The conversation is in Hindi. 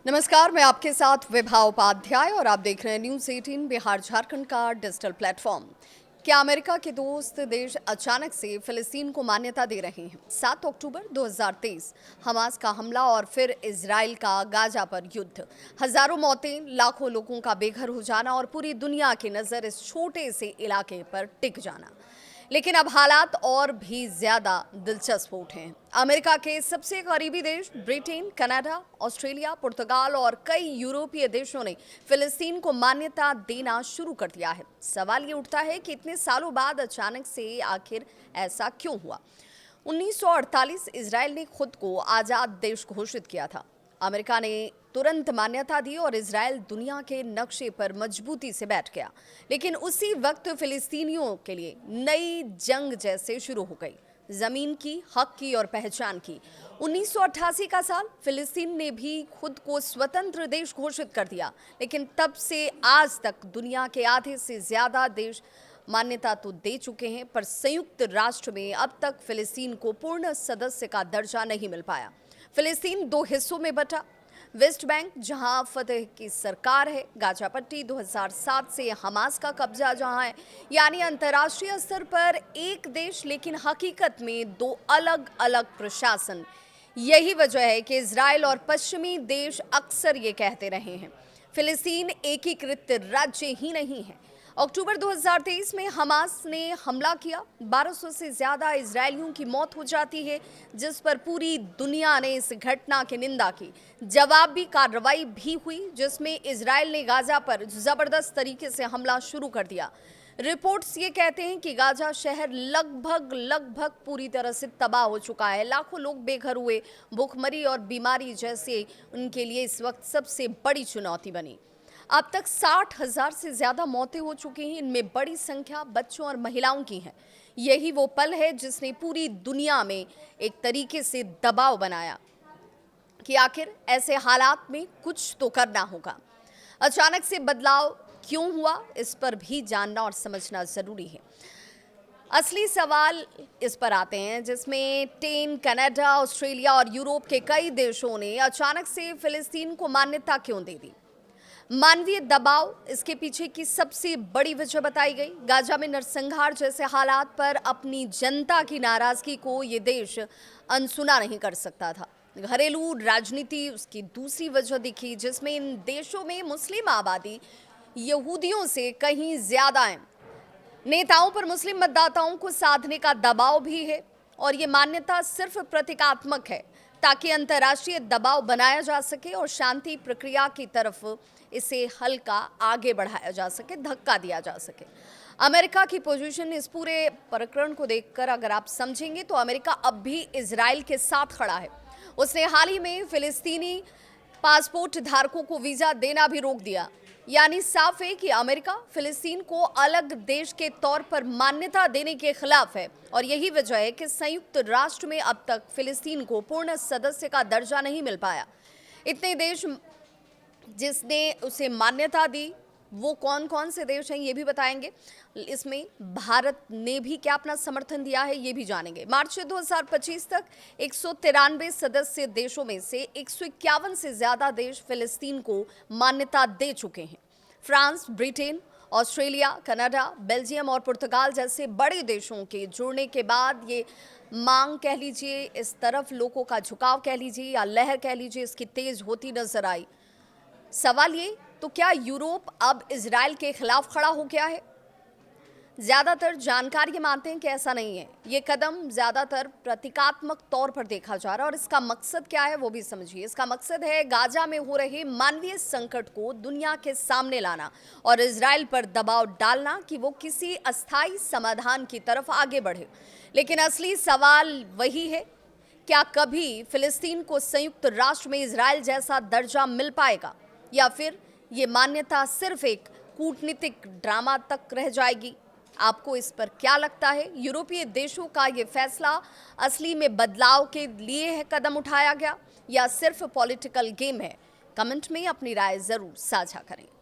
नमस्कार, मैं आपके साथ विभा उपाध्याय और आप देख रहे हैं न्यूज़ 18 बिहार झारखंड का डिजिटल प्लेटफॉर्म। क्या अमेरिका के दोस्त देश अचानक से फिलिस्तीन को मान्यता दे रहे हैं? 7 अक्टूबर 2023 हमास का हमला और फिर इजराइल का गाजा पर युद्ध, हजारों मौतें, लाखों लोगों का बेघर हो जाना और पूरी दुनिया की नजर इस छोटे से इलाके पर टिक जाना। लेकिन अब हालात और भी ज्यादा दिलचस्प हो उठे हैं। अमेरिका के सबसे करीबी देश ब्रिटेन, कनाडा, ऑस्ट्रेलिया, पुर्तगाल और कई यूरोपीय देशों ने फिलिस्तीन को मान्यता देना शुरू कर दिया है। सवाल ये उठता है कि इतने सालों बाद अचानक से आखिर ऐसा क्यों हुआ? 1948 इजराइल ने खुद को आजाद देश घोषित किया था। अमेरिका ने तुरंत मान्यता दी और इजराइल दुनिया के नक्शे पर मजबूती से बैठ गया। लेकिन उसी वक्त फिलिस्तीनियों के लिए नई जंग जैसे शुरू हो गई, जमीन की, हक की और पहचान की। 1988 का साल, फिलिस्तीन ने भी खुद को स्वतंत्र देश घोषित कर दिया। लेकिन तब से आज तक दुनिया के आधे से ज्यादा देश मान्यता तो दे चुके हैं, पर संयुक्त राष्ट्र में अब तक फिलिस्तीन को पूर्ण सदस्य का दर्जा नहीं मिल पाया। फिलिस्तीन दो हिस्सों में बटा, वेस्ट बैंक जहां फतह की सरकार है, गाजा पट्टी 2007 से हमास का कब्जा जहां है, यानी अंतर्राष्ट्रीय स्तर पर एक देश लेकिन हकीकत में दो अलग अलग प्रशासन। यही वजह है कि इजराइल और पश्चिमी देश अक्सर ये कहते रहे हैं, फिलिस्तीन एकीकृत राज्य ही नहीं है। अक्टूबर 2023 में हमास ने हमला किया, 1200 से ज्यादा इजरायलियों की मौत हो जाती है, जिस पर पूरी दुनिया ने इस घटना की निंदा की। जवाबी कार्रवाई भी हुई, जिसमें इजरायल ने गाजा पर जबरदस्त तरीके से हमला शुरू कर दिया। रिपोर्ट्स ये कहते हैं कि गाजा शहर लगभग पूरी तरह से तबाह हो चुका है। लाखों लोग बेघर हुए, भूखमरी और बीमारी जैसे उनके लिए इस वक्त सबसे बड़ी चुनौती बनी। अब तक 60,000 से ज्यादा मौतें हो चुकी हैं, इनमें बड़ी संख्या बच्चों और महिलाओं की है। यही वो पल है जिसने पूरी दुनिया में एक तरीके से दबाव बनाया कि आखिर ऐसे हालात में कुछ तो करना होगा। अचानक से बदलाव क्यों हुआ, इस पर भी जानना और समझना जरूरी है। असली सवाल इस पर आते हैं, जिसमें कनाडा, ऑस्ट्रेलिया और यूरोप के कई देशों ने अचानक से फिलिस्तीन को मान्यता क्यों दे दी। मानवीय दबाव इसके पीछे की सबसे बड़ी वजह बताई गई। गाजा में नरसंहार जैसे हालात पर अपनी जनता की नाराजगी को ये देश अनसुना नहीं कर सकता था। घरेलू राजनीति उसकी दूसरी वजह दिखी, जिसमें इन देशों में मुस्लिम आबादी यहूदियों से कहीं ज्यादा है। नेताओं पर मुस्लिम मतदाताओं को साधने का दबाव भी है और ये मान्यता सिर्फ प्रतीकात्मक है, ताकि अंतर्राष्ट्रीय दबाव बनाया जा सके और शांति प्रक्रिया की तरफ इसे हल्का आगे बढ़ाया जा सके, धक्का दिया जा सके। अमेरिका की पोजीशन इस पूरे प्रकरण को देखकर अगर आप समझेंगे तो अमेरिका अब भी इजराइल के साथ खड़ा है। उसने हाल ही में फिलिस्तीनी पासपोर्ट धारकों को वीजा देना भी रोक दिया। यानी साफ है कि अमेरिका फिलिस्तीन को अलग देश के तौर पर मान्यता देने के खिलाफ है और यही वजह है कि संयुक्त राष्ट्र में अब तक फिलिस्तीन को पूर्ण सदस्य का दर्जा नहीं मिल पाया। इतने देश जिसने उसे मान्यता दी, वो कौन कौन से देश हैं ये भी बताएंगे। इसमें भारत ने भी क्या अपना समर्थन दिया है ये भी जानेंगे। मार्च 2025 तक 193 सदस्य देशों में से 151 से ज्यादा देश फिलिस्तीन को मान्यता दे चुके हैं। France, Britain, Australia, Canada, Belgium और पुर्तगाल जैसे बड़े देशों के जुड़ने के बाद ये मांग कह लीजिए, इस तरफ लोगों का झुकाव कह लीजिए या लहर कह लीजिए, इसकी तेज होती नजर आई। सवाल ये, तो क्या यूरोप अब इजराइल के खिलाफ खड़ा हो गया है? ज्यादातर जानकार ये मानते हैं कि ऐसा नहीं है। ये कदम ज्यादातर प्रतीकात्मक तौर पर देखा जा रहा है और इसका मकसद क्या है वो भी समझिए। इसका मकसद है गाजा में हो रहे मानवीय संकट को दुनिया के सामने लाना और इजराइल पर दबाव डालना कि वो किसी अस्थायी समाधान की तरफ आगे बढ़े। लेकिन असली सवाल वही है, क्या कभी फिलिस्तीन को संयुक्त राष्ट्र में इजराइल जैसा दर्जा मिल पाएगा या फिर ये मान्यता सिर्फ एक कूटनीतिक ड्रामा तक रह जाएगी? आपको इस पर क्या लगता है? यूरोपीय देशों का ये फैसला असली में बदलाव के लिए है कदम उठाया गया या सिर्फ पॉलिटिकल गेम है? कमेंट में अपनी राय जरूर साझा करें।